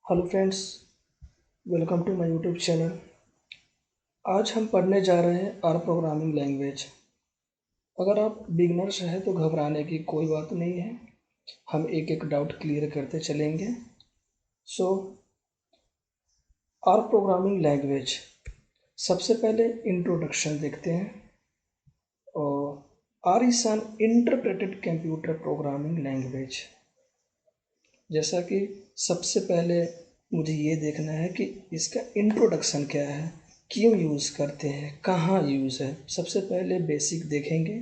Hello friends, welcome to my YouTube channel. आज हम पढ़ने जा रहे हैं आर प्रोग्रामिंग लैंग्वेज। अगर आप बिगनर्स हैं तो घबराने की कोई बात नहीं है, हम एक एक डाउट क्लियर करते चलेंगे। सो आर प्रोग्रामिंग लैंग्वेज, सबसे पहले इंट्रोडक्शन देखते हैं। और R is an interpreted computer programming language. जैसा कि सबसे पहले मुझे ये देखना है कि इसका इंट्रोडक्शन क्या है, क्यों यूज़ करते हैं, कहाँ यूज़ है। सबसे पहले बेसिक देखेंगे।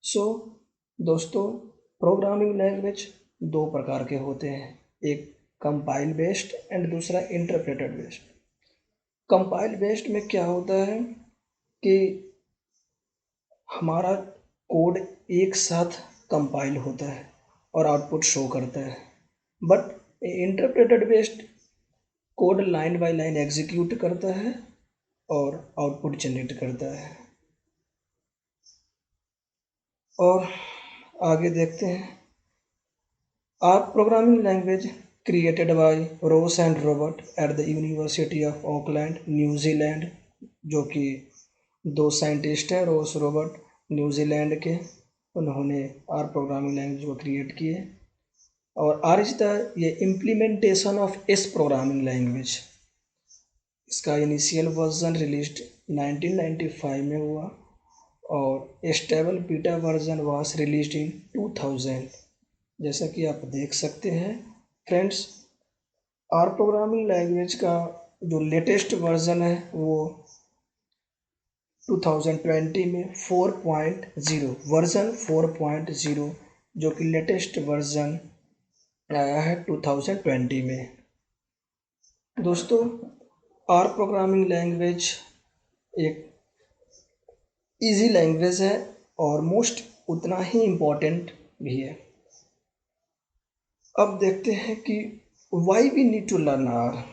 सो दोस्तों, प्रोग्रामिंग लैंग्वेज दो प्रकार के होते हैं, एक कंपाइल बेस्ड एंड दूसरा इंटरप्रेटेड बेस्ड। कंपाइल बेस्ड में क्या होता है कि हमारा कोड एक साथ कंपाइल होता है और आउटपुट शो करता है। But interpreted based code line by line execute करता है और आउटपुट जनरेट करता है। और आगे देखते हैं। R programming language created by Ross and Robert at the university of Auckland, New Zealand, जो कि दो साइंटिस्ट हैं, रोस रॉबर्ट, न्यूजीलैंड के। उन्होंने आर प्रोग्रामिंग लैंग्वेज को क्रिएट किए। और आर इज द ये implementation of S programming language. इसका इनिशियल वर्जन रिलीज्ड 1995 में हुआ और stable beta version was released in 2000। जैसा कि आप देख सकते हैं फ्रेंड्स, आर प्रोग्रामिंग लैंग्वेज का जो लेटेस्ट वर्जन है वो 2020 में 4.0 वर्जन 4.0, जो कि लेटेस्ट वर्जन आया है 2020 में। दोस्तों, आर प्रोग्रामिंग लैंग्वेज एक इजी लैंग्वेज है और मोस्ट उतना ही इम्पोर्टेंट भी है। अब देखते हैं कि why we need to learn R,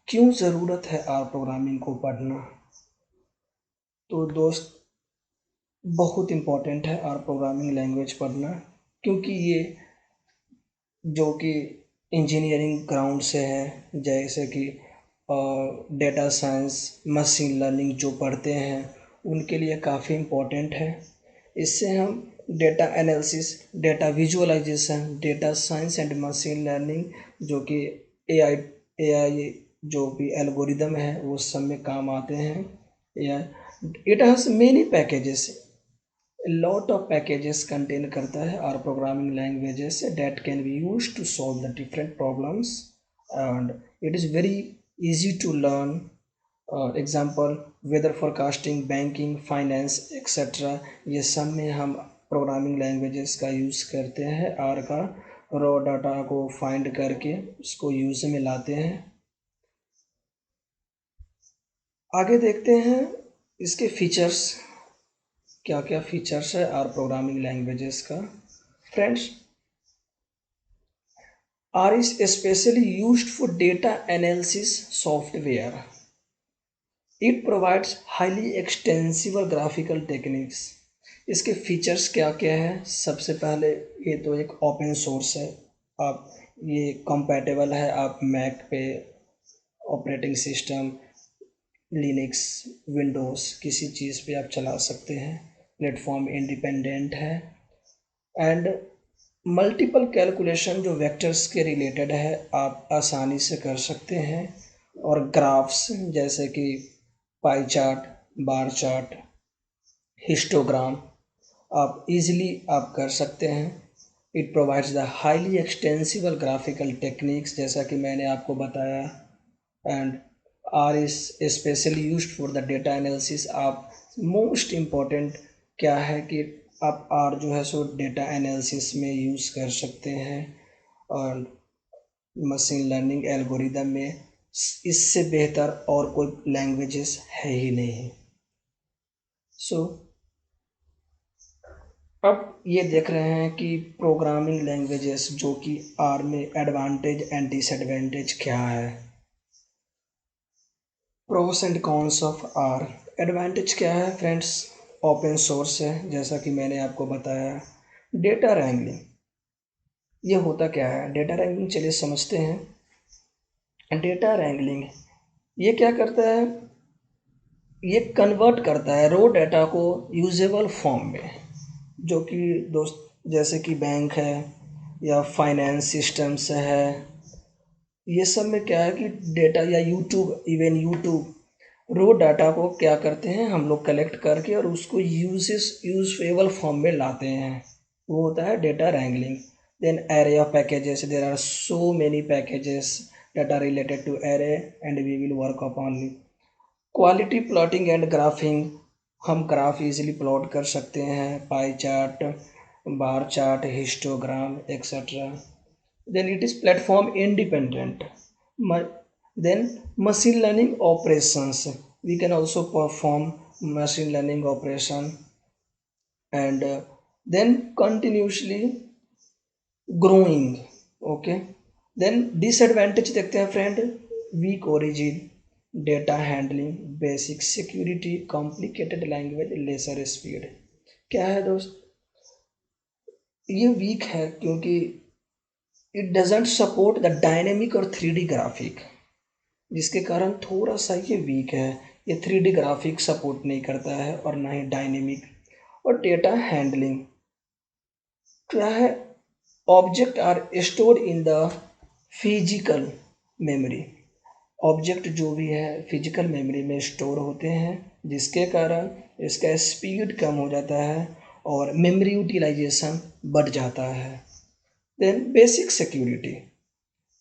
क्यों ज़रूरत है आर प्रोग्रामिंग को पढ़ना। तो दोस्त, बहुत इम्पोर्टेंट है आर प्रोग्रामिंग लैंग्वेज पढ़ना, क्योंकि ये जो कि इंजीनियरिंग ग्राउंड से है, जैसे कि डेटा साइंस, मशीन लर्निंग जो पढ़ते हैं उनके लिए काफ़ी इम्पोर्टेंट है। इससे हम data analysis, data visualisation, data science and machine learning, जो कि एआई जो भी एल्गोरिदम है वो सब में काम आते हैं। It has many packages, lot of packages contain करता है R programming languages that can be use to solve the different problems and it is very easy to learn. Example weather forecasting, banking, finance etcetera, ये सब में हम programming languages का use करते हैं। Are का रॉ डाटा को find करके उसको यूज़ में लाते हैं। आगे देखते हैं इसके फीचर्स, क्या क्या फीचर्स है आर प्रोग्रामिंग लैंग्वेजेस का। Friends, R is specially used for data analysis software. It provides highly extensible graphical techniques. इसके फीचर्स क्या क्या हैं? सबसे पहले ये तो एक ओपन सोर्स है, आप ये कंपैटिबल है, आप मैक पे, ऑपरेटिंग सिस्टम, लिनक्स, विंडोज़, किसी चीज़ पे आप चला सकते हैं। प्लेटफॉर्म इंडिपेंडेंट है एंड मल्टीपल कैलकुलेशन जो वेक्टर्स के रिलेटेड है आप आसानी से कर सकते हैं। और ग्राफ्स जैसे कि pie chart, bar chart, histogram आप इजीली आप कर सकते हैं। It provides the highly extensible graphical techniques, जैसा कि मैंने आपको बताया। And R is specially used for the data analysis. आप मोस्ट इम्पॉर्टेंट क्या है कि आप आर जो है सो डेटा एनालिसिस में यूज़ कर सकते हैं और मशीन लर्निंग एल्गोरिदम में इससे बेहतर और कोई लैंग्वेजेस है ही नहीं। सो अब ये देख रहे हैं कि प्रोग्रामिंग लैंग्वेजेस जो कि आर में एडवांटेज एंड डिसएडवांटेज क्या है। Pros and cons of R. Advantage क्या है फ्रेंड्स? ओपन सोर्स है, जैसा कि मैंने आपको बताया। डेटा रैंगलिंग, ये होता क्या है? डेटा रैंगलिंग चलिए समझते हैं। डेटा रैंगलिंग ये क्या करता है, ये कन्वर्ट करता है रो डाटा को यूजेबल फॉर्म में, जो कि दोस्त जैसे कि बैंक है या फाइनेंस सिस्टम्स है, ये सब में क्या है कि डेटा या यूट्यूब, इवन यूट्यूब रो डाटा को क्या करते हैं हम लोग कलेक्ट करके और उसको यूजफेबल फॉर्म में लाते हैं, वो होता है data wrangling. Then array of packages, there are so many packages that are related to array and we will work upon quality plotting and graphing, हम ग्राफ इजीली प्लॉट कर सकते हैं, pie chart, bar chart, histogram etcetera. Then it is platform independent. Then machine learning operations, we can also perform machine learning operation and then continuously growing. Okay, then disadvantage देखते हैं friend, weak origin, data handling, basic security, complicated language, lesser speed. क्या है दोस्त, ये weak है क्योंकि it doesn't support the dynamic और 3D graphic, जिसके कारण थोड़ा सा ये वीक है। ये 3D ग्राफिक सपोर्ट नहीं करता है और ना ही डायनेमिक। और डेटा हैंडलिंग क्या है, object are stored in the physical memory, object जो भी है फिजिकल मेमोरी में स्टोर होते हैं, जिसके कारण इसका स्पीड कम हो जाता है और मेमोरी यूटिलाइजेशन बढ़ जाता है। Then basic security,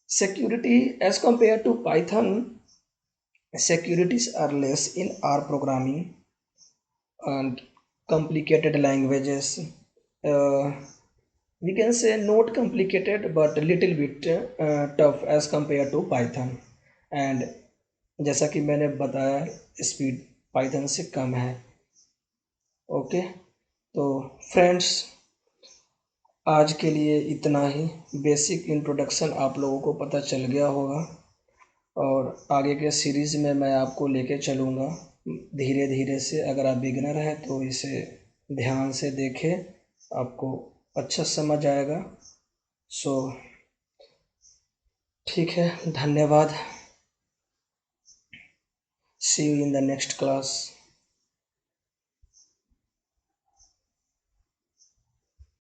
security as compare to Python, securities are less in R programming and complicated languages. We can say not complicated but a little bit tough as compared to Python. And जैसा कि मैंने बताया speed Python से कम है। Okay, तो friends आज के लिए इतना ही, बेसिक इंट्रोडक्शन आप लोगों को पता चल गया होगा और आगे के सीरीज़ में मैं आपको लेके चलूँगा धीरे धीरे से। अगर आप बिगिनर हैं तो इसे ध्यान से देखें, आपको अच्छा समझ आएगा। सो ठीक है, धन्यवाद। See you in the next class.